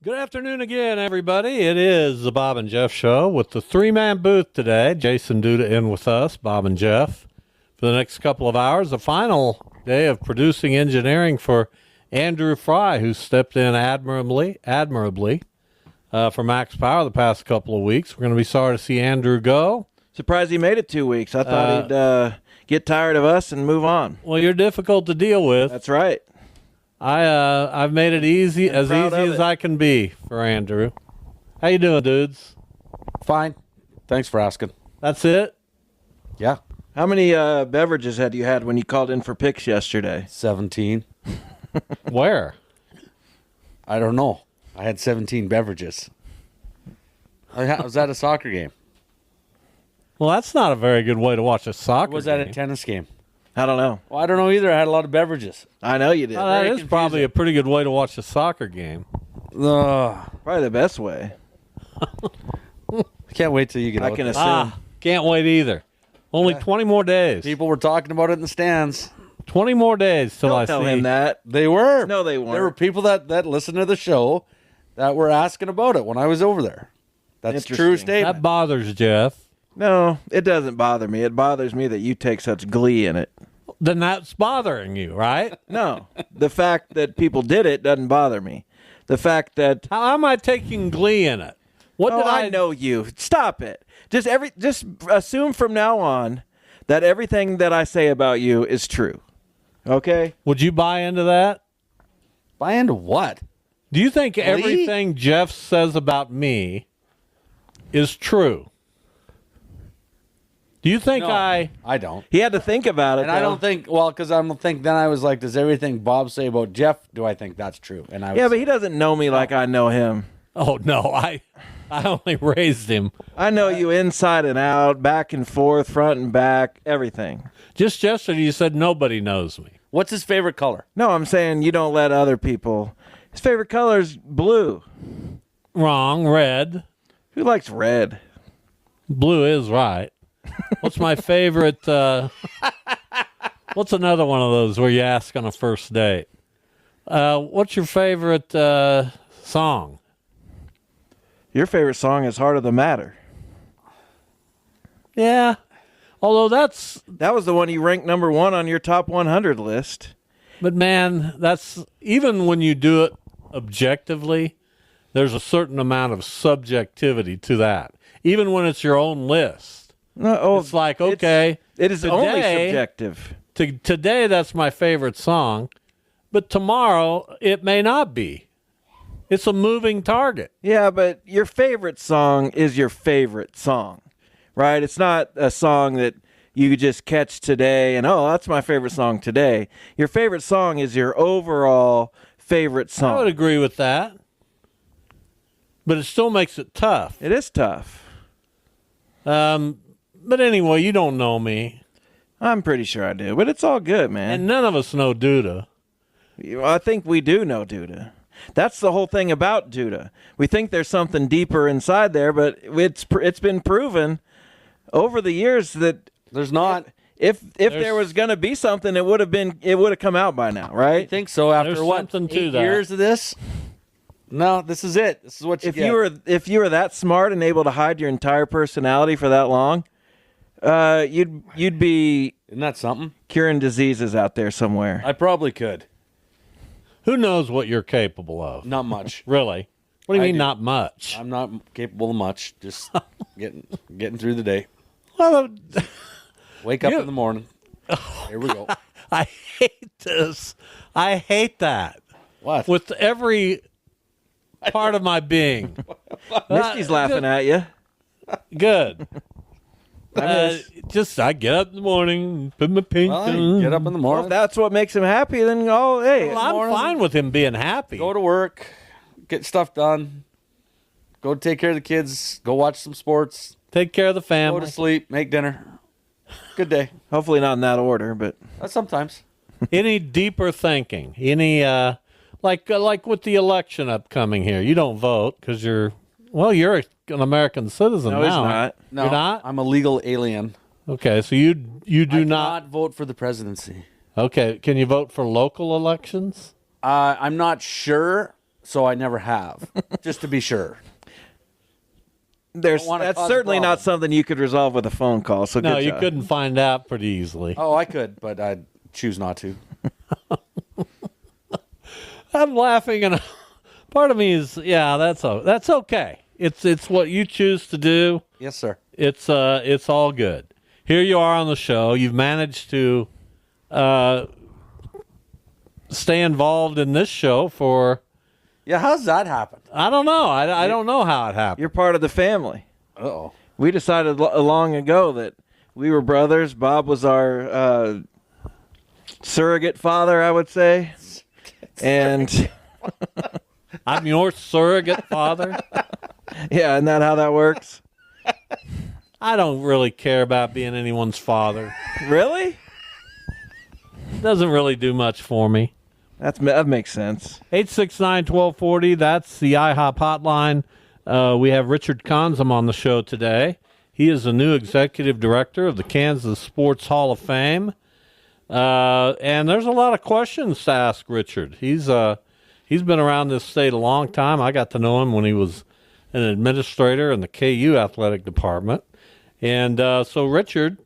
Good afternoon again, everybody. It is the Bob and Jeff Show with the three-man booth today. Jason Duda in with us, Bob and Jeff, for the next couple of hours. The final day of producing engineering for Andrew Fry, who stepped in admirably for Max Power the past couple of weeks. We're going to be sorry to see Andrew go. Surprised he made it 2 weeks. I thought he'd get tired of us and move on. Well, you're difficult to deal with. That's right. I've made it as easy as I can be for Andrew. How you doing, dudes? Fine. Thanks for asking. That's it? Yeah. How many beverages had you had when you called in for picks yesterday? 17. Where? I don't know. I had 17 beverages. I was at a soccer game. Well, that's not a very good way to watch a soccer Or was game. that a tennis game? I don't know. Well, I don't know either. I had a lot of beverages. I know you did. Well, that Very is probably a pretty good way to watch a soccer game. Probably the best way. I can't wait till you get I out can there. assume. Can't wait either. Only 20 more days. People were talking about it in the stands. 20 more days till Don't I tell see. him that. They were. No, they weren't. There were people that listened to the show that were asking about it when I was over there. That's a true Interesting. statement. That bothers Jeff. No, it doesn't bother me. It bothers me that you take such glee in it. Then that's bothering you, right? No, the fact that people did it doesn't bother me. The fact that How am I taking glee in it? What oh, did I know you. Stop it. Just assume from now on that everything that I say about you is true. Okay? Would you buy into that? Buy into what? Do you think everything Jeff says about me is true? Do you think No, I don't. He had to think about it. And I don't think, well, because I don't think, then I was like, does everything Bob say about Jeff, do I think that's true? And I was, Yeah, but he doesn't know me like I know him. Oh no, I only raised him. I know you inside and out, back and forth, front and back, everything. Just yesterday you said nobody knows me. what's his favorite color? No, I'm saying you don't let other people. His favorite color is blue. Wrong, red. Who likes red? Blue is right. What's my favorite? What's another one of those where you ask on a first date? What's your favorite song? Your favorite song is Heart of the Matter. Yeah, although That was the one you ranked number 1 on your top 100 list. but man, that's even when you do it objectively, there's a certain amount of subjectivity to that. Even when it's your own list, No, it's like okay, it is only today- subjective. today that's my favorite song, but tomorrow it may not be. It's a moving target. Yeah, but your favorite song is your favorite song, right? It's not a song that you could just catch today and, oh, that's my favorite song today. Your favorite song is your overall favorite I would song. agree with that, but it still makes it tough. It is tough. But anyway, you don't know me, I'm pretty sure I do, but it's all good, man. and none of us know Duda. I think we do know Duda. That's the whole thing about Duda. We think there's something deeper inside there, but it's been proven over the years that There's not. if there was going to be something, it would have come out by now, I right? think so. After There's what, something to 8 that. years of this? No, this is it. This is what you If get. you were that smart and able to hide your entire personality for that long, you'd be Isn't that something? curing diseases out there somewhere. I probably could. Who knows what you're capable of? Not much. Really? What do you I mean, do. not much? I'm not capable of much. Just getting through the day. Well, Wake up You- in the morning. Here we go. I hate this. I hate that What? with every part of my being. Misty's laughing at you. Good. I get up in the morning, put my pink Well, on. you get up in the Well, if morning, that's what makes him happy, then hey, Well, I'm morning. fine with him being happy. go to work, get stuff done, go take care of the kids, go watch some sports, Take care of the go family. to sleep, make dinner. Good day. hopefully not in that order, but Sometimes. Any deeper thinking? Any like with the election upcoming here? You don't vote because you're an American citizen no, now. he's not. No, You're not? I'm a legal alien. Okay, so you do I not. cannot vote for the presidency. Okay, can you vote for local elections? I'm not sure. so I never have, just to be sure. That's wanna cause a certainly not problem. something you could resolve with a phone call. So No, good you job. couldn't find out pretty easily. Oh, I could, but I choose not to. I'm laughing, and part of me is, that's okay. It's what you choose to do. Yes, sir. It's all good. Here you are on the show. You've managed to stay involved in this show for, Yeah, how's that happen? I don't know. I don't know how it happened. You're part of the family. Uh-oh. We decided long ago that we were brothers. Bob was our surrogate father, I would say. And I'm your surrogate father. yeah, isn't that how that works? I don't really care about being anyone's father. Really? Doesn't really do much for me. That makes sense. 869-1240, that's the IHOP hotline. We have Richard Conzum on the show today. He is the new executive director of the Kansas Sports Hall of Fame. And there's a lot of questions to ask Richard. He's been around this state a long time. I got to know him when he was an administrator in the KU athletic department. And so Richard,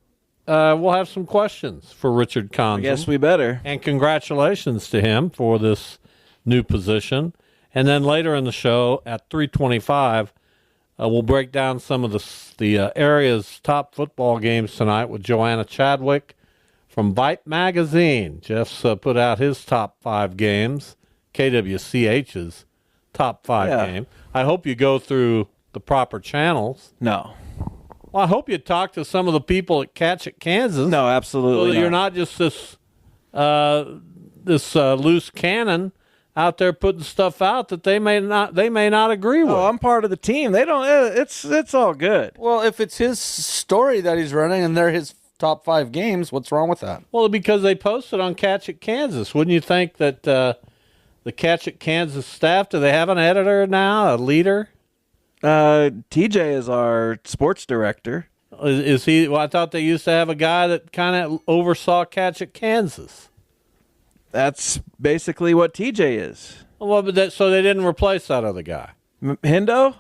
we'll have some questions for Richard Conzum. I guess we better. And congratulations to him for this new position. And then later in the show at 3:25, we'll break down some of the area's top football games tonight with Joanna Chadwick from Bite Magazine. Jeff's put out his top 5 games, KWCH's top 5 game. I hope you go through the proper channels. No. Well, I hope you talk to some of the people at Catch It Kansas. No, So absolutely that you're not just this loose cannon out there putting stuff out that they may not agree with. Oh, I'm part of the team. They don't. It's all good. Well, if it's his story that he's running and they're his top 5 games, what's wrong with that? Well, because they posted on Catch It Kansas. Wouldn't you think that the Catch It Kansas staff, do they have an editor now, a leader? TJ is our sports director. Is he? Well, I thought they used to have a guy that kind of oversaw Catch It Kansas. That's basically what TJ is. Well, but so they didn't replace that other guy. Hindo?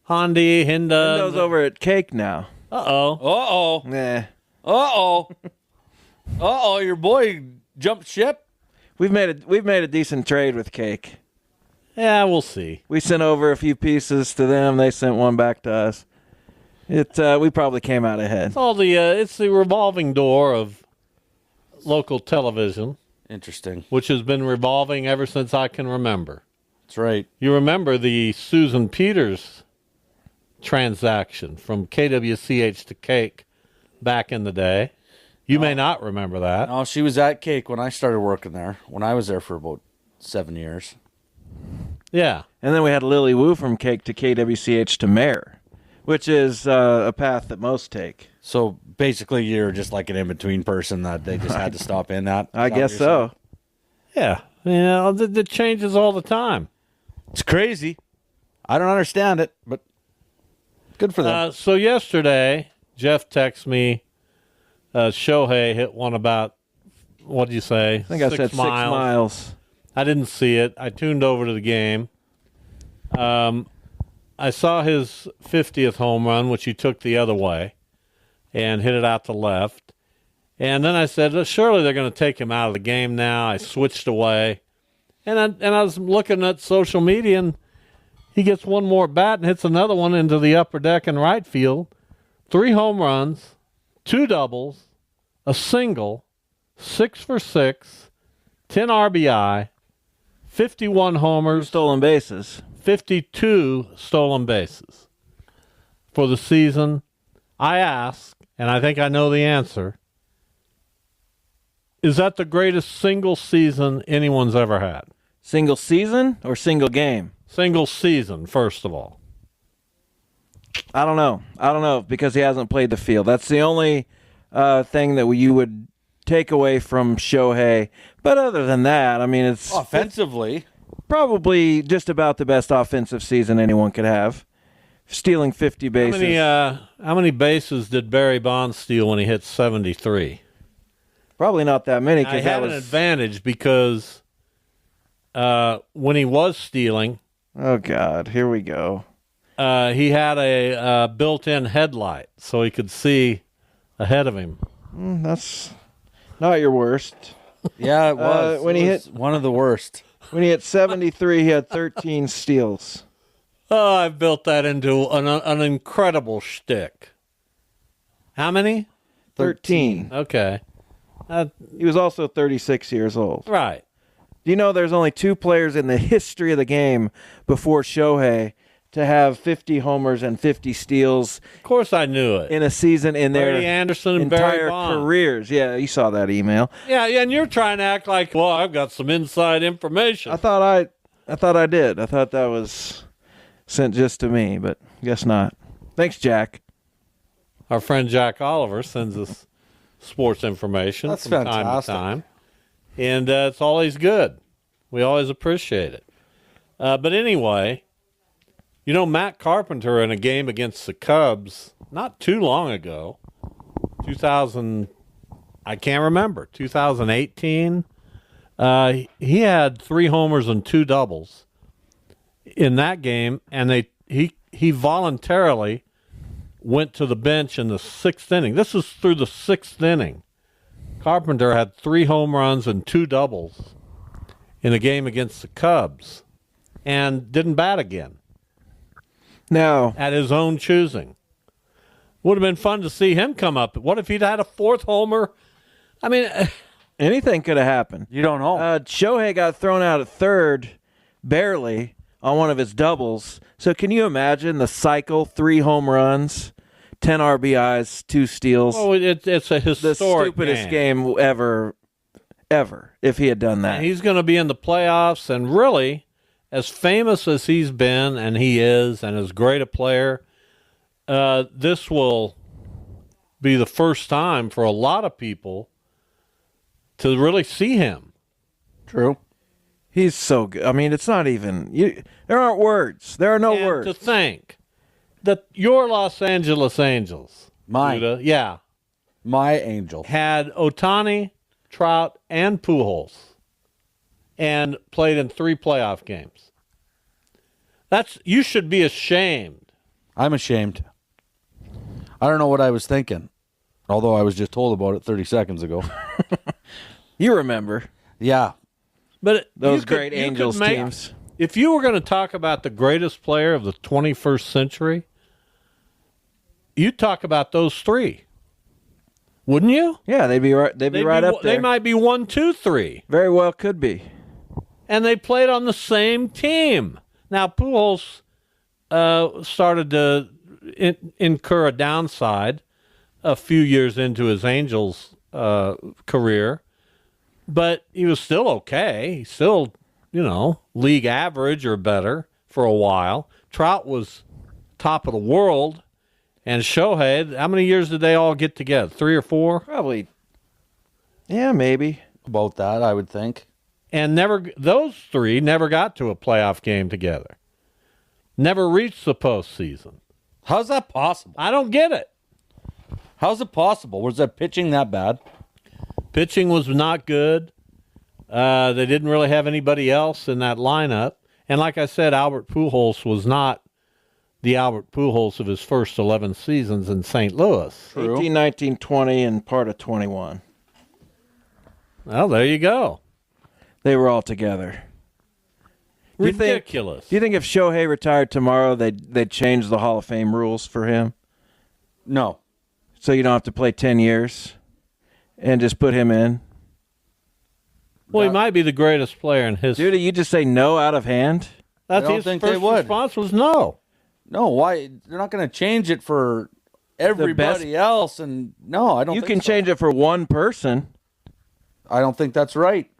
Hinda. Hindo's over at Cake now. Uh-oh. Uh-oh. Nah. Uh-oh. Uh-oh, your boy jumped ship? We've made a decent trade with Cake. Yeah, we'll see. We sent over a few pieces to them. They sent one back to us. We probably came out ahead. It's the revolving door of local television, Interesting. which has been revolving ever since I can remember. That's right. You remember the Susan Peters transaction from KWCH to Cake back in the day. You may not remember that. No, she was at Cake when I started working there, when I was there for about 7 years. Yeah. And then we had Lily Wu from Cake to KWCH to Mayor, which is a path that most take. So basically you're just like an in-between person that they just had to stop in at. I guess so. Yeah. It changes all the time. It's crazy. I don't understand it, but good for them. So yesterday, Jeff texted me, Shohei hit one about, what did you say? I think I said 6 miles. I didn't see it. I tuned over to the game. I saw his 50th home run, which he took the other way and hit it out to left. And then I said, surely they're going to take him out of the game now. I switched away. And I was looking at social media, and he gets one more at bat and hits another one into the upper deck in right field. 3 home runs, 2 doubles, a single, 6 for 6, 10 RBI, 51 homers, Stolen bases. 52 stolen bases for the season. I ask, and I think I know the answer, is that the greatest single season anyone's ever had? Single season or single game? Single season, first of all. I don't know because he hasn't played the field. That's the only thing that you would take away from Shohei. But other than that, I mean, it's Offensively, probably just about the best offensive season anyone could have. Stealing 50 bases. How many bases did Barry Bonds steal when he hit 73? Probably not that many. I had an advantage because when he was stealing, Oh God, here we go. he had a built-in headlight so he could see ahead of him. That's not your worst. Yeah, it was. when It he was hit- one of the worst. When he hit 73, he had 13 steals. Oh, I've built that into an incredible shtick. How many? 13. Okay. He was also 36 years old. Right. Do you know there's only 2 players in the history of the game before Shohei to have 50 homers and 50 steals Of course I knew it. in a season in their Brady Anderson and Barry entire Bonds. careers? Yeah, you saw that email. Yeah, and you're trying to act like, well, I've got some inside information. I thought I did. I thought that was sent just to me, but guess not. Thanks, Jack. Our friend Jack Oliver sends us sports information That's from time to fantastic. time. And it's always good. We always appreciate it. But anyway, you know, Matt Carpenter in a game against the Cubs not too long ago, 2000, I can't remember, 2018, he had 3 homers and 2 doubles in that game, and he voluntarily went to the bench in the 6th inning. This is through the 6th inning. Carpenter had 3 home runs and 2 doubles in a game against the Cubs and didn't bat again Now, at his own choosing. Would have been fun to see him come up. What if he'd had a 4th homer? I mean, anything could have happened. You don't know. Shohei got thrown out at third, barely, on one of his doubles. So can you imagine the cycle? 3 home runs, 10 RBIs, 2 steals. oh, it's a The historic stupidest game ever, if he had done that. He's going to be in the playoffs, and really, as famous as he's been, and he is, and as great a player, this will be the first time for a lot of people to really see him. True. He's so good. I mean, it's not even. There aren't words. There are no And words. to think that your Los Angeles Angels, Mine. Judah, yeah, My angel. had Ohtani, Trout, and Pujols, and played in 3 playoff games. You should be ashamed. I'm ashamed. I don't know what I was thinking, although I was just told about it 30 seconds ago. You remember Yeah. But those you could- great you could Angels make- teams? If you were going to talk about the greatest player of the 21st century, you'd talk about those 3, wouldn't you? Yeah, they'd be right. They'd be right up there. They might be 1, 2, 3, Very well could be. and they played on the same team. Now Pujols started to incur a downside a few years into his Angels career, but he was still okay. He's still, league average or better for a while. Trout was top of the world, and Shohei, how many years did they all get together? 3 or 4? Probably. Yeah, maybe. About that, I would think. And those 3 never got to a playoff game together. Never reached the postseason. How's that possible? I don't get it. How's it possible? Was that pitching that bad? Pitching was not good. They didn't really have anybody else in that lineup. And like I said, Albert Pujols was not the Albert Pujols of his first 11 seasons in St. Louis. True. 18, 19, 20, and part of 21. Well, there you go. They were all together. Do you think- Ridiculous. Do you think if Shohei retired tomorrow, they'd change the Hall of Fame rules for him? No. So you don't have to play 10 years and just put him in? Well, he might be the greatest player in history. Dude, you just say no out of hand? That's I don't his think first they would. response was no. No, why? They're not going to change it for everybody else. And no, I don't You think can so. change it for one person. I don't think that's right.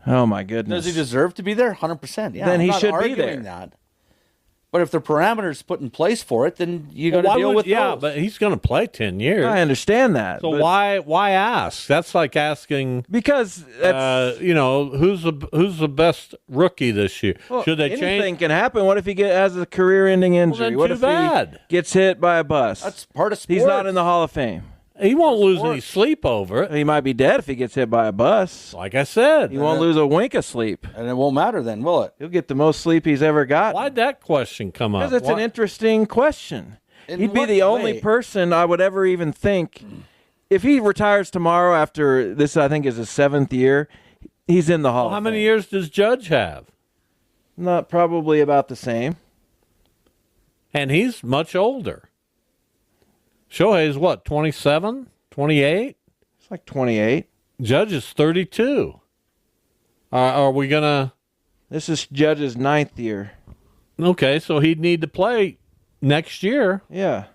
Oh, my goodness. Does he deserve to be there? 100%. Yeah, Then I'm he not should be arguing there. That. But if the parameters put in place for it, then you got Why to deal would- with yeah, those. but he's going to play 10 years. I understand that. So but- why ask? That's like asking, Because that's, who's the best rookie this year? well, Should they anything change? can happen. What if he has a career-ending injury? then What too if bad. he gets hit by a bus? That's part of sport. He's not in the Hall of Fame. He won't lose any sleep over it. He might be dead if he gets hit by a bus. Like I said, He won't lose a wink of sleep. And it won't matter then, will it? He'll get the most sleep he's ever got. why'd that question come up? Because it's an interesting question. In He'd be what the only way? person I would ever even think. If he retires tomorrow after this, I think is his 7th year, he's in the Hall. How of many Fame. years does Judge have? Not probably about the same. And he's much older. Shohei's what, 27, 28? It's like 28. Judge is 32. Are we going to... This is Judge's 9th year. Okay, so he'd need to play next year, Yeah.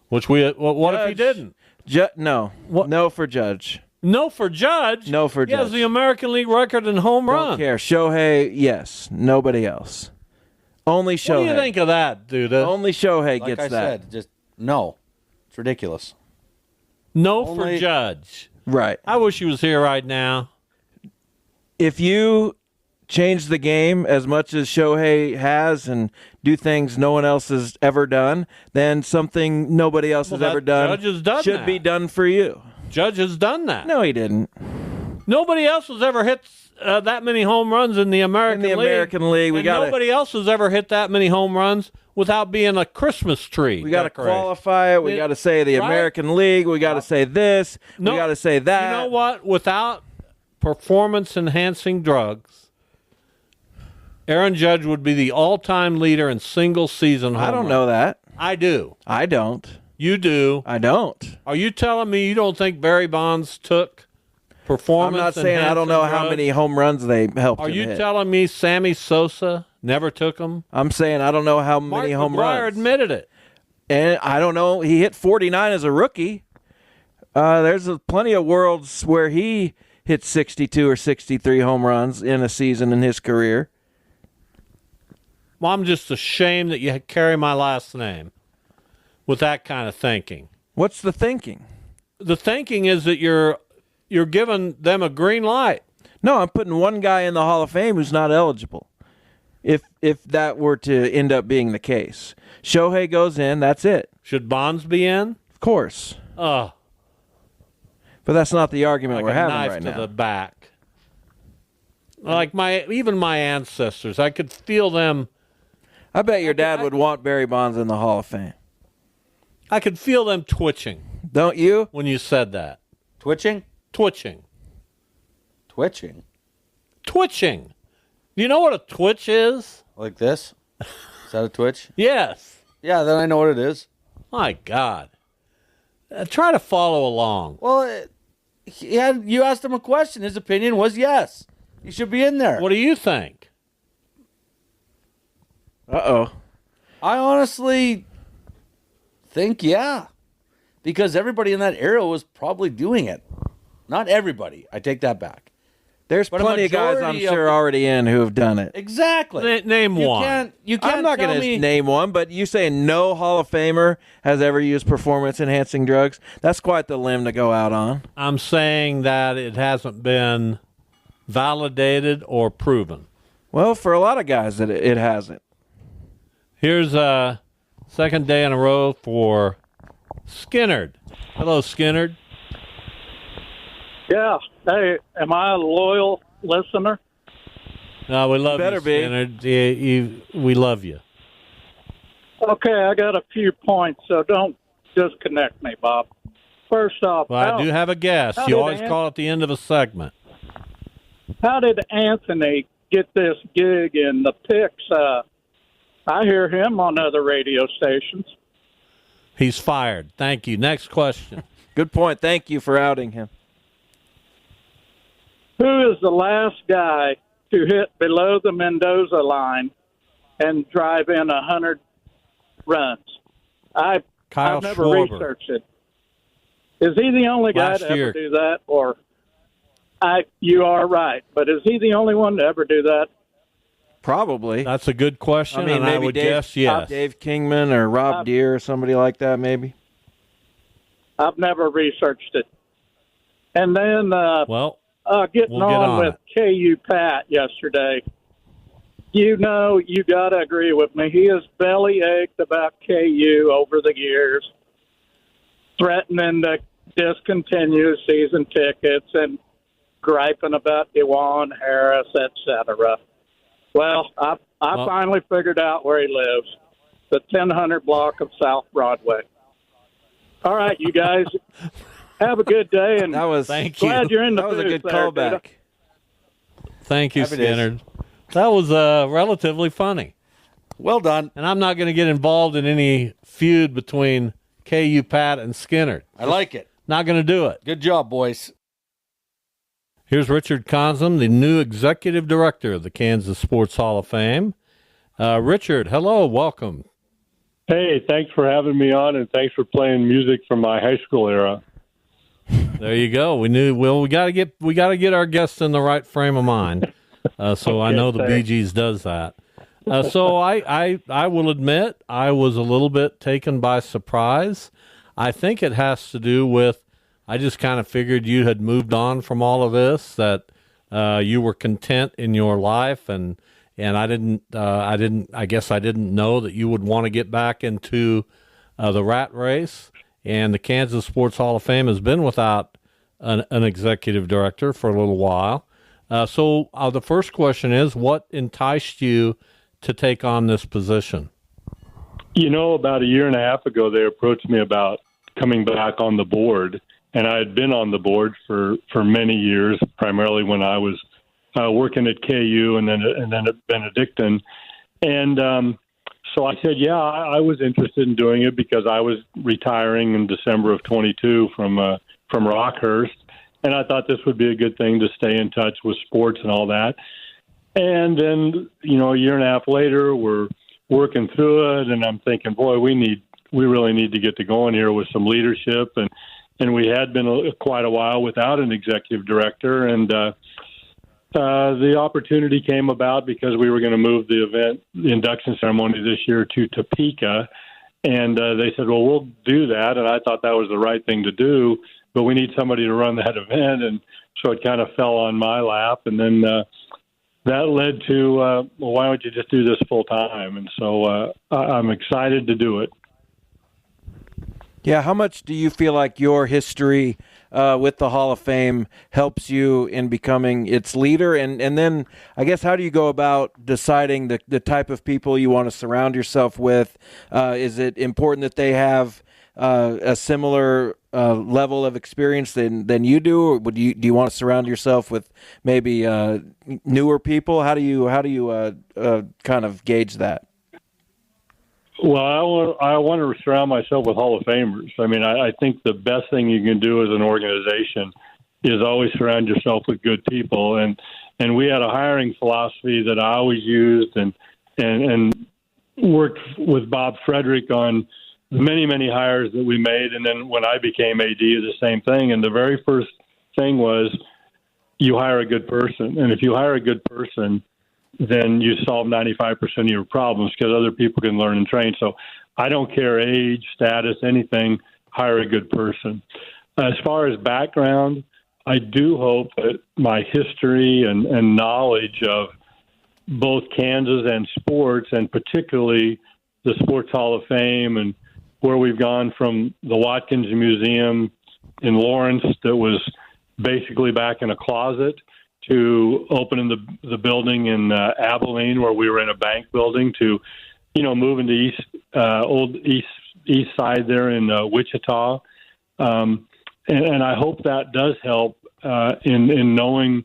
which what if he Judge. didn't? No. What? No for Judge. No for Judge. No for He has Judge. the American League record in home Don't runs. care. Shohei, yes. Nobody else. Only Shohei. What do you think of that, dude? Only Shohei Like gets I that. said, just no. It's ridiculous. No for Only- Judge. Right. I wish he was here right now. If you change the game as much as Shohei has and do things no one else has ever done, then something nobody else has Well, ever that done Judge has done should that. be done for you. Judge has done that. No, he didn't. Nobody else has ever hit that many home runs in the American League. American League, we and gotta- nobody else has ever hit that many home runs without being a Christmas tree. We got to decoration. qualify it. We got to say the Right? American League. We got to say this. No, we got to say that. You know what? Without performance-enhancing drugs, Aaron Judge would be the all-time leader in single-season home I don't runs. know that. I do. I don't. You do. I don't. Are you telling me you don't think Barry Bonds took performance? I'm not saying I don't know how drugs? many home runs they helped Are him you hit. telling me Sammy Sosa never took them? I'm saying I don't know how Mark many home McGwire runs. admitted it. And I don't know. He hit 49 as a rookie. There's plenty of worlds where he hit 62 or 63 home runs in a season in his career. Well, I'm just ashamed that you carry my last name with that kind of thinking. What's the thinking? The thinking is that you're giving them a green light. No, I'm putting one guy in the Hall of Fame who's not eligible. If that were to end up being the case, Shohei goes in. That's it. Should Bonds be in? Of course, but that's not the argument Like we're a having knife right to now. the back. Like even my ancestors, I could feel them. I bet your dad would want Barry Bonds in the Hall of Fame. I could feel them twitching Don't you? when you said that. Twitching? Twitching. Twitching. Twitching. Do you know what a twitch is? Like this? Is that a twitch? Yes. Yeah, then I know what it is. My God. Try to follow along. Well, you asked him a question. His opinion was yes. He should be in there. What do you think? Uh-oh. I honestly think yeah. Because everybody in that era was probably doing it. Not everybody. I take that back. There's But a plenty of guys I'm majority of sure the- already in who have done it. Exactly. Name you one. You can't I'm not tell going me to name one, but you saying no Hall of Famer has ever used performance-enhancing drugs? That's quite the limb to go out on. I'm saying that it hasn't been validated or proven. Well, for a lot of guys, it hasn't. Here's a second day in a row for Skinnerd. Hello, Skinnerd. Yeah. Hey, am I a loyal listener? No, we love better you, be. Skinnerd. We love you. Okay, I got a few points, so don't disconnect me, Bob. First off, Well, I do have a guess. how You did always call at the end of a segment. how did Anthony get this gig in the picks? I hear him on other radio stations. He's fired. Thank you. Next question. Good point. Thank you for outing him. Who is the last guy to hit below the Mendoza line and drive in 100 runs? I've never Schwarber. researched it. Is he the only guy Last to year. ever do that? Or you are right, but is he the only one to ever do that? Probably. That's a good question, I mean, and I maybe would guess yes. Dave Kingman or Rob Deere or somebody like that, maybe. I've never researched it. And then Well, getting we'll get on with KU Pat yesterday, you got to agree with me. He has belly ached about KU over the years, threatening to discontinue season tickets and griping about Dewan Harris, etc. Well, I finally figured out where he lives, the 1000 block of South Broadway. All right, you guys, have a good day, and Thank you. glad you're in the That was a booth good there, callback. Duda. Thank you, Happy days. Skinner. That was relatively funny. Well done. And I'm not going to get involved in any feud between KU Pat and Skinner. I like it. Not going to do it. Good job, boys. Here's Richard Consom, the new executive director of the Kansas Sports Hall of Fame. Richard, hello, welcome. Hey, thanks for having me on, and thanks for playing music from my high school era. There you go. We got to get our guests in the right frame of mind. So I know the Bee thanks. Gees does that. So I will admit I was a little bit taken by surprise. I think it has to do with I just kind of figured you had moved on from all of this, that you were content in your life, and I guess I didn't know that you would want to get back into the rat race. And the Kansas Sports Hall of Fame has been without an executive director for a little while. So the first question is, what enticed you to take on this position? You know, about a year and a half ago, they approached me about coming back on the board, and I had been on the board for many years, primarily when I was working at KU and then at Benedictine. And so I said, yeah, I was interested in doing it because I was retiring in December of 22 from Rockhurst, and I thought this would be a good thing to stay in touch with sports and all that. And then, you know, a year and a half later, we're working through it, and I'm thinking, boy, we really need to get to going here with some leadership, and we had been quite a while without an executive director, and the opportunity came about because we were going to move the induction ceremony this year to Topeka, and they said, well, we'll do that, and I thought that was the right thing to do, but we need somebody to run that event, and so it kind of fell on my lap, and then that led to, well, why don't you just do this full time? And so I'm excited to do it. Yeah, how much do you feel like your history with the Hall of Fame helps you in becoming its leader? And then, I guess, how do you go about deciding the type of people you want to surround yourself with? Is it important that they have a similar level of experience than you do, or do you want to surround yourself with maybe newer people? How do you kind of gauge that? Well, I want to surround myself with Hall of Famers. I mean, I think the best thing you can do as an organization is always surround yourself with good people. And we had a hiring philosophy that I always used and worked with Bob Frederick on many, many hires that we made. And then when I became AD, the same thing. And the very first thing was you hire a good person. And if you hire a good person, then you solve 95% of your problems because other people can learn and train. So I don't care age, status, anything, hire a good person. As far as background, I do hope that my history and knowledge of both Kansas and sports, and particularly the Sports Hall of Fame and where we've gone from the Watkins Museum in Lawrence that was basically back in a closet to opening the building in Abilene where we were in a bank building to, you know, moving to old east side there in Wichita. And I hope that does help in knowing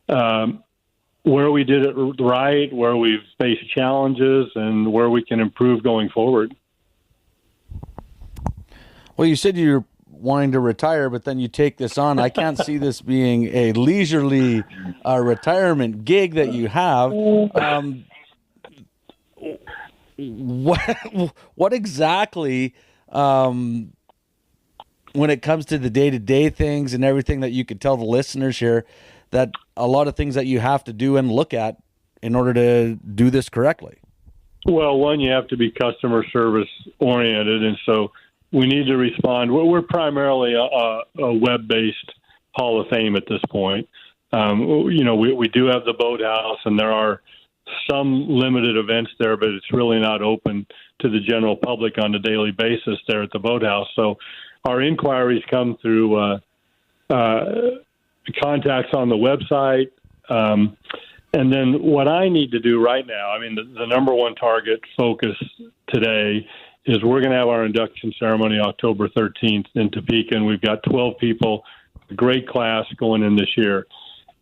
where we did it right, where we've faced challenges, and where we can improve going forward. Well, you said you're wanting to retire, but then you take this on. I can't see this being a leisurely retirement gig that you have. What exactly, when it comes to the day-to-day things and everything that you could tell the listeners here, that a lot of things that you have to do and look at in order to do this correctly? Well, one, you have to be customer service oriented, and so we need to respond. We're primarily a web-based Hall of Fame at this point. You know, we do have the boathouse, and there are some limited events there, but it's really not open to the general public on a daily basis there at the boathouse. So our inquiries come through contacts on the website. And then what I need to do right now, I mean, the number one target focus today is we're going to have our induction ceremony October 13th in Topeka, and we've got 12 people, a great class going in this year.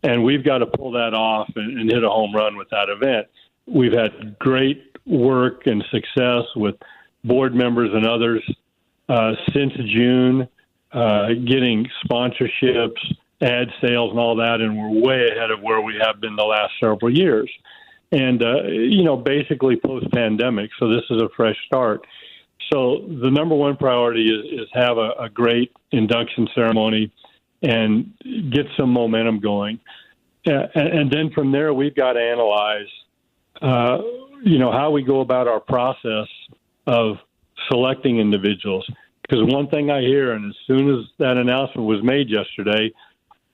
And we've got to pull that off and hit a home run with that event. We've had great work and success with board members and others since June, getting sponsorships, ad sales, and all that, and we're way ahead of where we have been the last several years. And, basically post-pandemic, so this is a fresh start. So the number one priority is have a great induction ceremony and get some momentum going. And then from there, we've got to analyze, how we go about our process of selecting individuals. Because one thing I hear, and as soon as that announcement was made yesterday,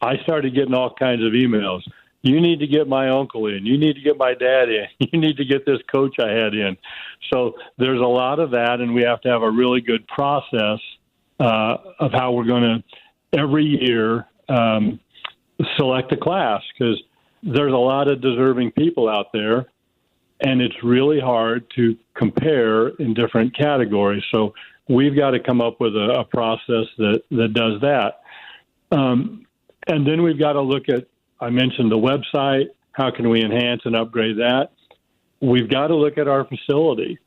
I started getting all kinds of emails. You need to get my uncle in. You need to get my dad in. You need to get this coach I had in. So there's a lot of that, and we have to have a really good process of how we're going to, every year, select a class, because there's a lot of deserving people out there, and it's really hard to compare in different categories. So we've got to come up with a process that does that. And then we've got to look at, I mentioned the website. How can we enhance and upgrade that? We've got to look at our facility.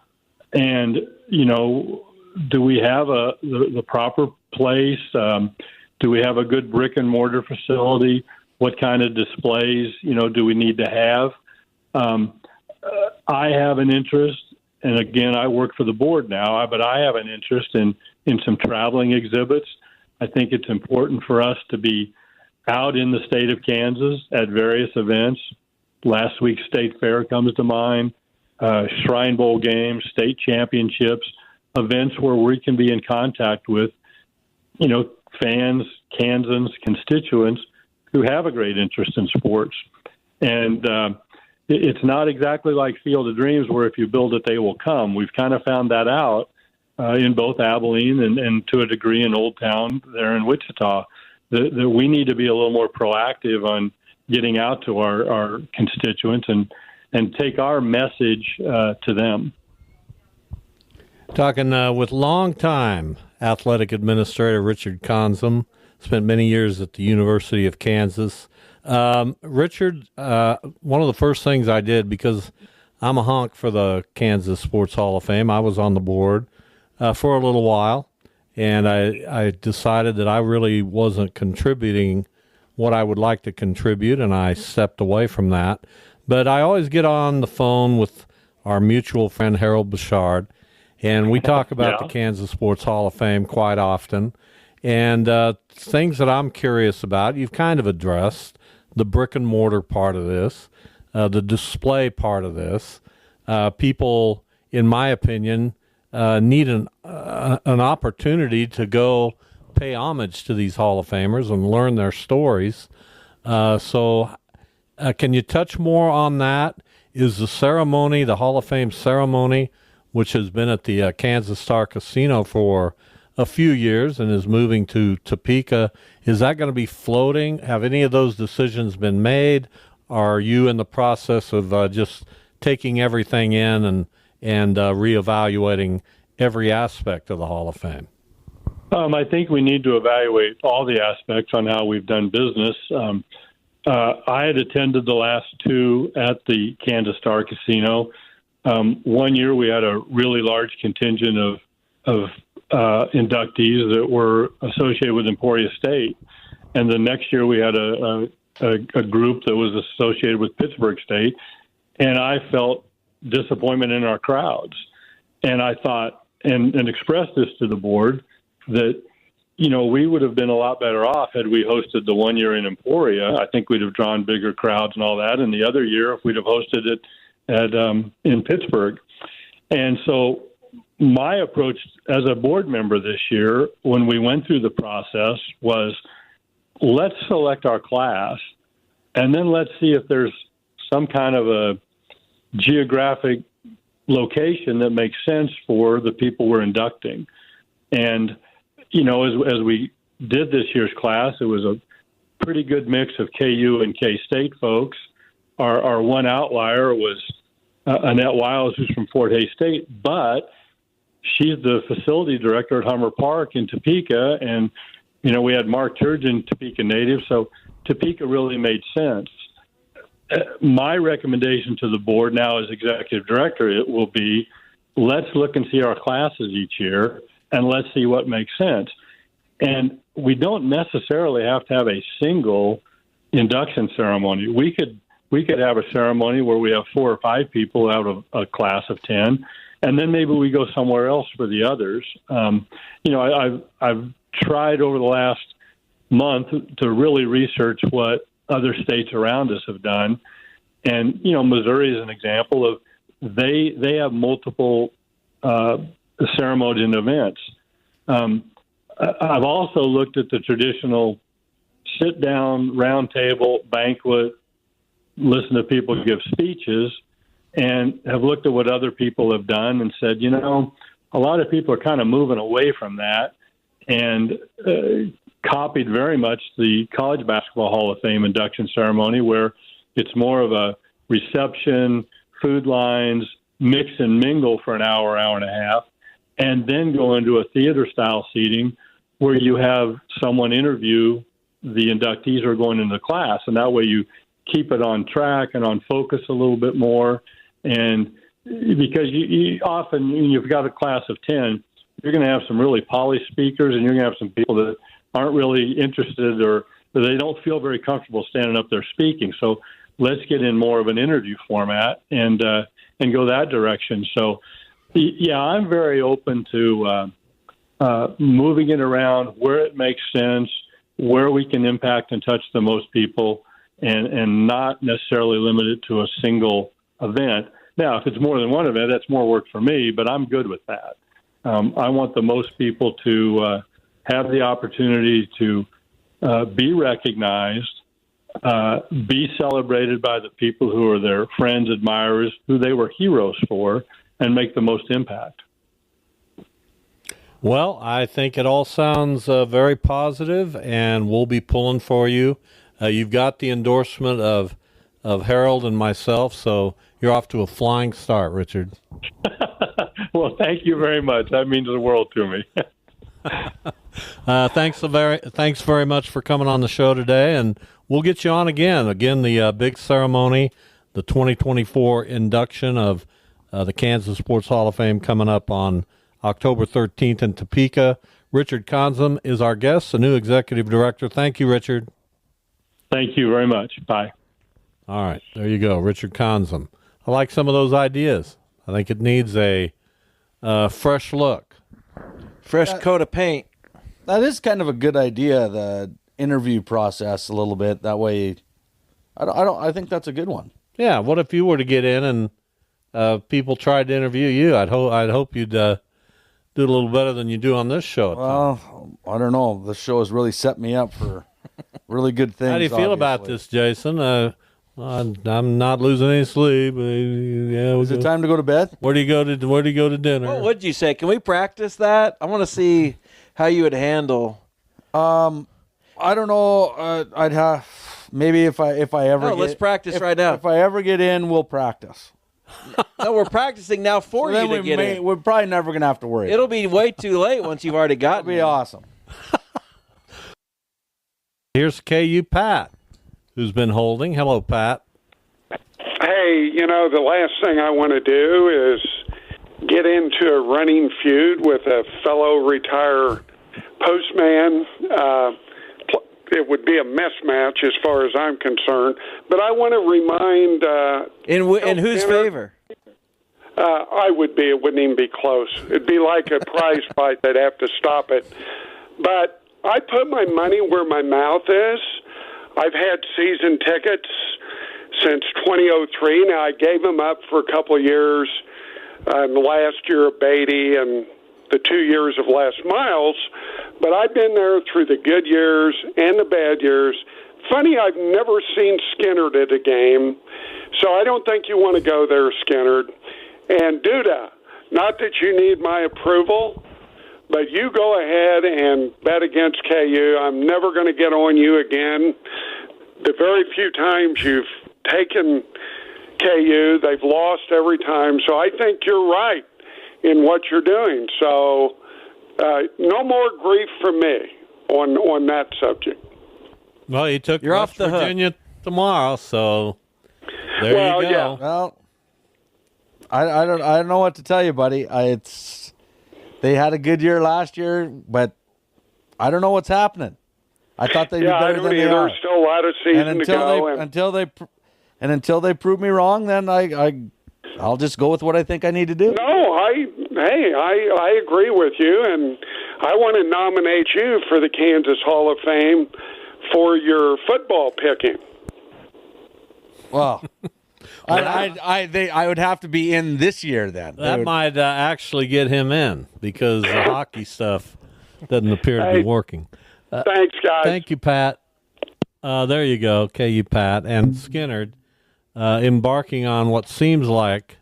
And, do we have the proper place? Do we have a good brick and mortar facility? What kind of displays, do we need to have? I have an interest, and again, I work for the board now, but I have an interest in some traveling exhibits. I think it's important for us to be out in the state of Kansas at various events. Last week's state fair comes to mind, Shrine Bowl games, state championships, events where we can be in contact with, fans, Kansans, constituents who have a great interest in sports. And it's not exactly like Field of Dreams where if you build it, they will come. We've kind of found that out in both Abilene and to a degree in Old Town there in Wichita. That we need to be a little more proactive on getting out to our constituents and take our message to them. Talking with longtime athletic administrator Richard Consum, spent many years at the University of Kansas. Richard, one of the first things I did, because I'm a honk for the Kansas Sports Hall of Fame, I was on the board for a little while. And I decided that I really wasn't contributing what I would like to contribute, and I stepped away from that. But I always get on the phone with our mutual friend Harold Bouchard, and we talk about the Kansas Sports Hall of Fame quite often. And things that I'm curious about, you've kind of addressed the brick and mortar part of this, the display part of this. People, in my opinion, need an opportunity to go pay homage to these Hall of Famers and learn their stories. So can you touch more on that? Is the ceremony, the Hall of Fame ceremony, which has been at the Kansas Star Casino for a few years and is moving to Topeka, is that going to be floating? Have any of those decisions been made? Are you in the process of just taking everything in and reevaluating every aspect of the Hall of Fame? I think we need to evaluate all the aspects on how we've done business. I had attended the last two at the Kansas Star Casino. One year we had a really large contingent of inductees that were associated with Emporia State. And the next year we had a group that was associated with Pittsburgh State. And I felt disappointment in our crowds. And I thought, and expressed this to the board, that, we would have been a lot better off had we hosted the 1 year in Emporia. I think we'd have drawn bigger crowds and all that. And the other year, if we'd have hosted it in Pittsburgh. And so my approach as a board member this year, when we went through the process, was let's select our class, and then let's see if there's some kind of geographic location that makes sense for the people we're inducting. And, as we did this year's class, it was a pretty good mix of KU and K-State folks. Our one outlier was Annette Wiles, who's from Fort Hays State, but she's the facility director at Hummer Park in Topeka. And, we had Mark Turgeon, Topeka native, so Topeka really made sense. My recommendation to the board now as executive director, it will be, let's look and see our classes each year, and let's see what makes sense. And we don't necessarily have to have a single induction ceremony. We could have a ceremony where we have 4 or 5 people out of a class of 10, and then maybe we go somewhere else for the others. I've tried over the last month to really research what other states around us have done. And, Missouri is an example of they have multiple ceremonies and events. I've also looked at the traditional sit-down, round table, banquet, listen to people give speeches, and have looked at what other people have done and said, a lot of people are kind of moving away from that and copied very much the College Basketball Hall of Fame induction ceremony, where it's more of a reception, food lines, mix and mingle for an hour, hour and a half, and then go into a theater-style seating where you have someone interview the inductees who are going into the class, and that way you keep it on track and on focus a little bit more. And because you often, when you've got a class of 10, you're going to have some really polished speakers, and you're going to have some people that aren't really interested or they don't feel very comfortable standing up there speaking. So let's get in more of an interview format and go that direction. So, yeah, I'm very open to moving it around where it makes sense, where we can impact and touch the most people, and not necessarily limit it to a single event. Now, if it's more than one event, that's more work for me, but I'm good with that. I want the most people to have the opportunity to be recognized, be celebrated by the people who are their friends, admirers, who they were heroes for, and make the most impact. Well, I think it all sounds very positive, and we'll be pulling for you. You've got the endorsement of Harold and myself, so you're off to a flying start, Richard. Well, thank you very much. That means the world to me. Thanks very much for coming on the show today, and we'll get you on again. Again, the big ceremony, the 2024 induction of the Kansas Sports Hall of Fame coming up on October 13th in Topeka. Richard Conzum is our guest, the new executive director. Thank you, Richard. Thank you very much. Bye. All right, there you go, Richard Conzum. I like some of those ideas. I think it needs a fresh look. Fresh coat of paint. That is kind of a good idea, the interview process a little bit. That way, I think that's a good one. Yeah, what if you were to get in and people tried to interview you? I'd hope you'd do a little better than you do on this show. Well, I don't know. This show has really set me up for really good things. How do you feel about this, Jason? I'm not losing any sleep. Yeah, Is it time to go to bed? Where do you go to dinner? What would you say? Can we practice that? I want to see how you would handle. I don't know. I'd have maybe if I ever. No, let's practice right now. If I ever get in, we'll practice. No, we're practicing now for you to get in. We're probably never gonna have to worry. It'll be way too late once you've already gotten. It'll be awesome. Here's KU Pat, who's been holding. Hello, Pat. Hey, the last thing I want to do is get into a running feud with a fellow retired postman. It would be a mess match as far as I'm concerned. But I want to remind... in whose favor? I would be. It wouldn't even be close. It'd be like a prize fight. They'd have to stop it. But I put my money where my mouth is. I've had season tickets since 2003. Now, I gave them up for a couple of years, the last year of Beatty and the 2 years of Les Miles, but I've been there through the good years and the bad years. Funny, I've never seen Skinner at a game So I don't think you want to go there, Skinner. And Duda, not that you need my approval, but you go ahead and bet against KU. I'm never going to get on you again. The very few times you've taken KU, they've lost every time. So I think you're right in what you're doing. So no more grief from me on that subject. Well, you took You're off West the hook. Virginia tomorrow, so there Well, you go. yeah. Well, I don't know what to tell you, buddy. They had a good year last year, but I don't know what's happening. I thought they'd be Yeah, I better don't than they either. are. Still a lot of season And to go. until they prove me wrong, then I'll just go with what I think I need to do. No, I agree with you, and I want to nominate you for the Kansas Hall of Fame for your football picking. Well, I would have to be in this year then. That might actually get him in because the hockey stuff doesn't appear to be Hey. working. Thanks, guys. Thank you, Pat. There you go, KU Pat and Skinnerd, embarking on what seems like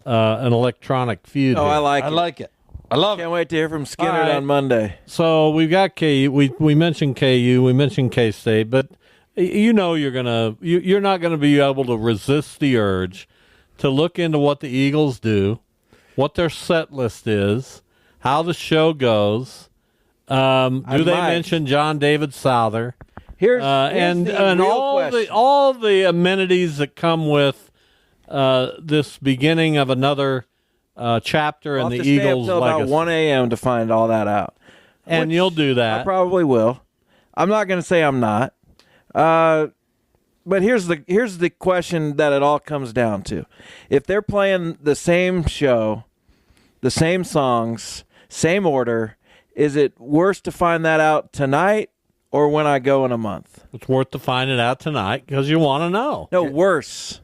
an electronic feud. Oh, here. I like I it. like it. I love Can't it. wait to hear from Skinner All right. on Monday. So we've got KU. We mentioned KU. We mentioned K-State, but you're not gonna be able to resist the urge to look into what the Eagles do, what their set list is, how the show goes. Do they might. mention John David Souther? Here's And the real question. all the amenities that come with this beginning of another chapter I'll in have the to stay up Eagles' till about legacy. 1 a.m. to find all that out. And which you'll do I that. probably will. I'm not going to say I'm not. But here's the question that it all comes down to. If they're playing the same show, the same songs, same order, is it worse to find that out tonight or when I go in a month? It's worth to find it out tonight because you want to know. No, worse.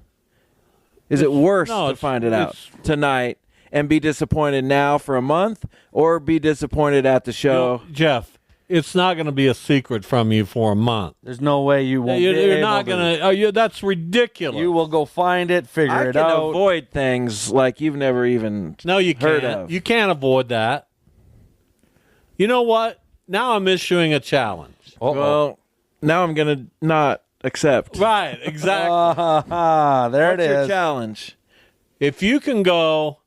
Is it worse no, to it's- find it out it's- tonight and be disappointed now for a month or be disappointed at the show? Jeff, it's not going to be a secret from you for a month. There's no way you won't. You're, be you're able not to. going to. That's ridiculous. You will go find it, figure I it can out. avoid things like you've never even No, you heard can't. of. You can't avoid that. You know what? Now I'm issuing a challenge. Well, now I'm going to not accept. Right, exactly. There What's it your is. challenge? If you can go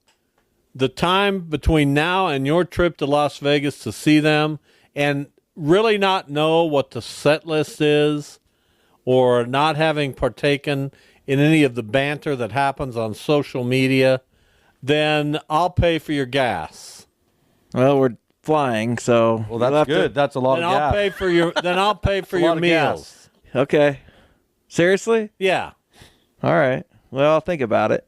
the time between now and your trip to Las Vegas to see them and really not know what the set list is or not having partaken in any of the banter that happens on social media, then I'll pay for your gas. Well, we're flying, so Well, we'll that's have to- good. That's a lot Then of I'll gas. pay for your a your lot of meals. gas. Okay. Seriously? Yeah. All right. Well, I'll think about it.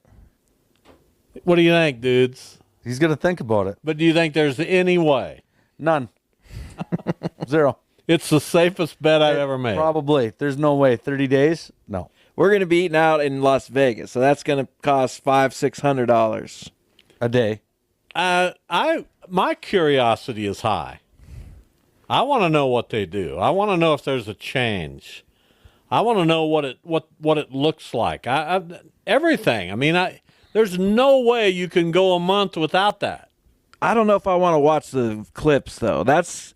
What do you think, dudes? He's gonna think about it. But do you think there's any way? None. Zero. It's the safest bet I've ever made. Probably. There's no way. 30 days? No. We're going to be eating out in Las Vegas, so that's going to cost $500-$600. A day. My curiosity is high. I want to know what they do. I want to know if there's a change. I want to know what it looks like. Everything. I mean, there's no way you can go a month without that. I don't know if I want to watch the clips though. That's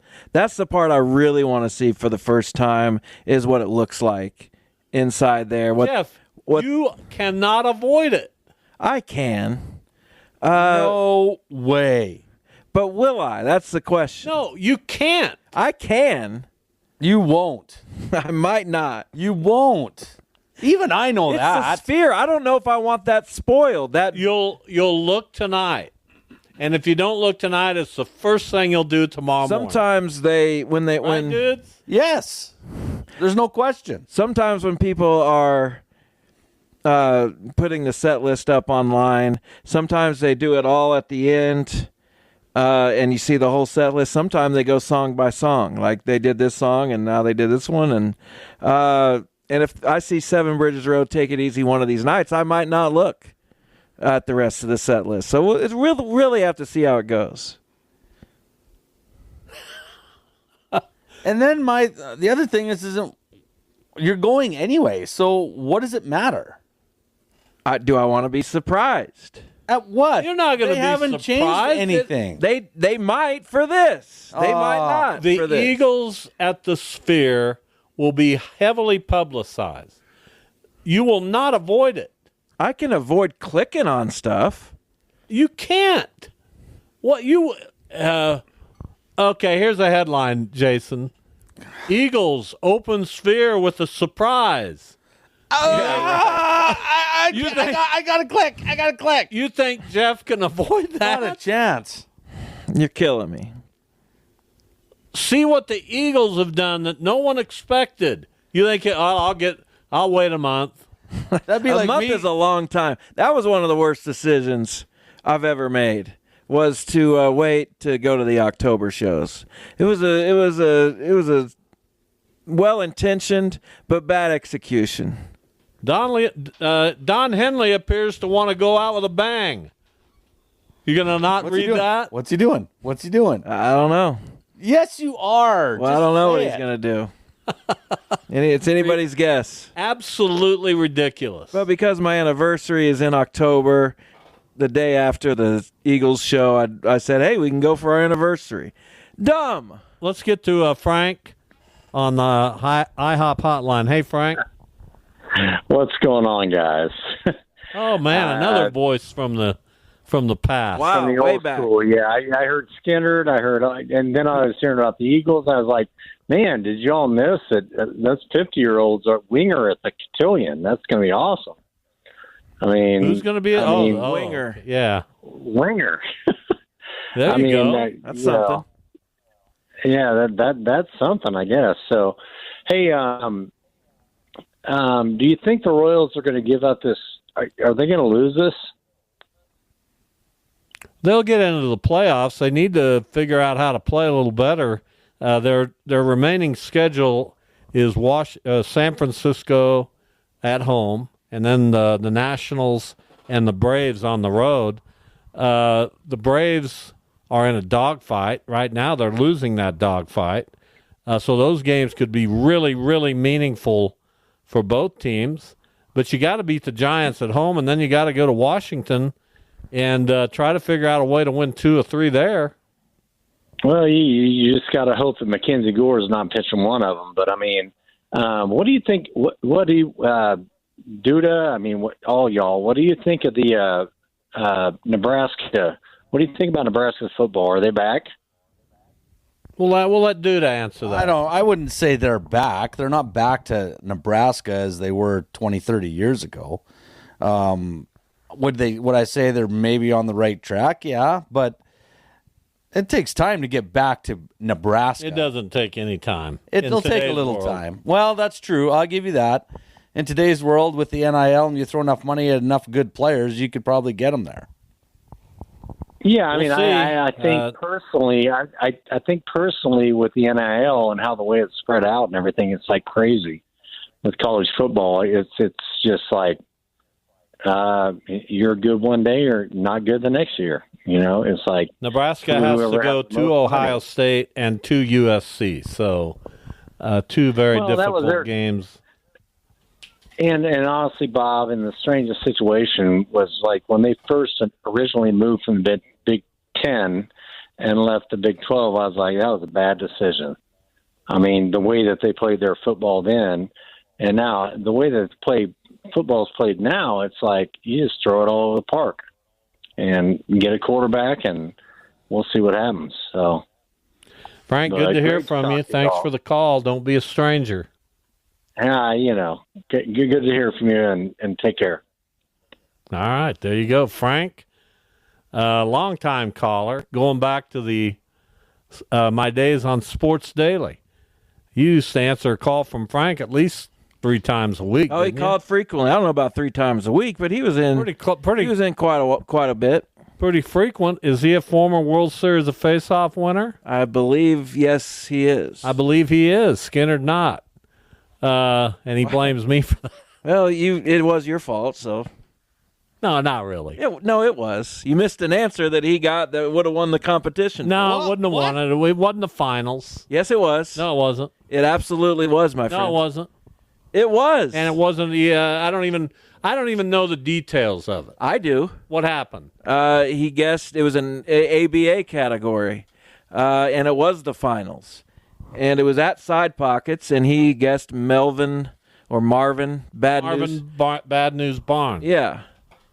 the part I really want to see for the first time is what it looks like inside there. Jeff, you cannot avoid it. I can. No way. But will I? That's the question. No, you can't. I can. You won't. I might not. You won't. Even I know It's that. a sphere. I don't know if I want that spoiled. That You'll look tonight. And if you don't look tonight, it's the first thing you'll do tomorrow morning. sometimes when Right, dudes? Yes. There's no question. sometimes when people are putting the set list up online, sometimes they do it all at the end, and you see the whole set list. Sometimes they go song by song, like they did this song and now they did this one, and if I see Seven Bridges Road, Take It Easy one of these nights, I might not look at the rest of the set list. So it's really have to see how it goes. And then the other thing is, isn't you're going anyway. So what does it matter? Do I want to be surprised? At what? You're not going to They be haven't changed surprised. anything. They might for this. They might not The for this. Eagles at the Sphere will be heavily publicized. You will not avoid it. I can avoid clicking on stuff. You can't. What you? Okay, here's a headline, Jason. Eagles open Sphere with a surprise. I gotta click. I gotta click. You think Jeff can avoid that? Not a chance. You're killing me. See what the Eagles have done that no one expected. You think I'll wait a month. That'd be A like month me. is a long time. That was one of the worst decisions I've ever made. Was to wait to go to the October shows. It was a well-intentioned but bad execution. Don Henley appears to want to go out with a bang. You gonna not What's he read doing? that? What's he doing? What's he doing? I don't know. Yes, you are. Well, I don't know what he's gonna do. It's anybody's guess. Absolutely ridiculous. But because my anniversary is in October, the day after the Eagles show, I said, hey, we can go for our anniversary. Dumb. Let's get to Frank on the IHOP hotline. Hey, Frank. What's going on, guys? Oh man, another voice from the past. Wow, From the way old back. school, yeah. I heard Skinner, and then I was hearing about the Eagles. And I was like, man, did y'all miss it? Those 50-year-olds are winger at the cotillion. That's going to be awesome. I mean, Who's going to be? winger. Yeah, winger. there you go. That's you something. know, yeah, that's something, I guess. So, hey, do you think the Royals are going to give up this? Are they going to lose this? They'll get into the playoffs. They need to figure out how to play a little better. Their remaining schedule is San Francisco at home, and then the Nationals and the Braves on the road. The Braves are in a dogfight right now. They're losing that dogfight, so those games could be really, really meaningful for both teams. But you got to beat the Giants at home, and then you got to go to Washington and try to figure out a way to win 2 or 3 there. Well, you just got to hope that Mackenzie Gore is not pitching one of them. But I mean, what do you think? What do you, Duda? I mean, all y'all. What do you think of the Nebraska? What do you think about Nebraska football? Are they back? We'll let Duda answer that. I wouldn't say they're back. They're not back to Nebraska as they were 20, 30 years ago. Would I say they're maybe on the right track? Yeah, but it takes time to get back to Nebraska. It doesn't take any time. It'll in take a today's little world. time. Well, that's true. I'll give you that. In today's world with the NIL and you throw enough money at enough good players, you could probably get them there. Yeah, I We'll mean, see. I think personally, I think personally with the NIL and how the way it's spread out and everything, it's like crazy. With college football, it's just like you're good one day or not good the next year. You know, it's like Nebraska has to whoever go has the to most Ohio money. State and to USC. So 2 very Well, that was difficult their- games. And honestly, Bob, and the strangest situation was like when they first originally moved from the Big Ten and left the Big 12, I was like, that was a bad decision. I mean, the way that they played their football then, and now the way that football is played now, it's like you just throw it all over the park and get a quarterback, and we'll see what happens. So, Frank, But good to hear great from talk you. to Thanks y'all. for the call. Don't be a stranger. you know, good to hear from you, and take care. All right, there you go, Frank. Long-time caller, going back to the my days on Sports Daily. You used to answer a call from Frank at least 3 times a week. Oh, he didn't you? called frequently. I don't know about 3 times a week, but he was in. Pretty He was in quite a bit. pretty frequent. Is he a former World Series of Face-Off winner? I believe, yes, he is. I believe he is. Skinner not. And he blames me for that. Well, it was your fault, so. No, not really. No, it was. You missed an answer that he got that would have won the competition. No, it wouldn't have won it. It wasn't the finals. Yes, it was. No, it wasn't. It absolutely was, my friend. No, it wasn't. It was. and it wasn't the. I don't even know the details of it. I do. What happened? He guessed it was an ABA category, and it was the finals. And it was at Side Pockets, and he guessed Marvin Bad News. Bad News Barn. Yeah.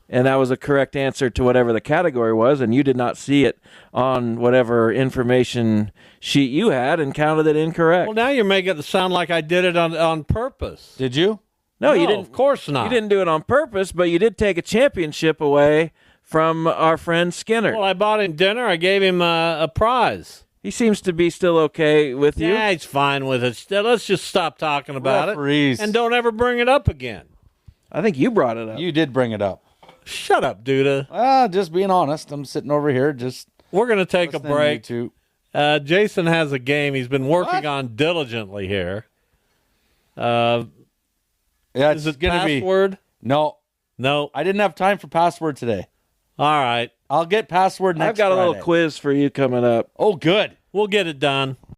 And that was a correct answer to whatever the category was, and you did not see it on whatever information sheet you had and counted it incorrect. Well, now you're making it sound like I did it on purpose. Did you? No, you didn't. Of course not. You didn't do it on purpose, but you did take a championship away from our friend Skinner. Well, I bought him dinner. I gave him a prize. He seems to be still okay with you. Yeah, he's fine with it. Still, let's just stop talking about Referees. it and don't ever bring it up again. I think you brought it up. You did bring it up. Shut up, Duda. Just being honest. I'm sitting over here just We're going to take a listening break. to you Jason has a game he's been working What? on diligently here. two. Yeah, it's Is it gonna be password? no. No. I didn't have time for password today. All right. I'll get password next I've got a little Friday. quiz for you coming up. Oh, good. We'll get it done.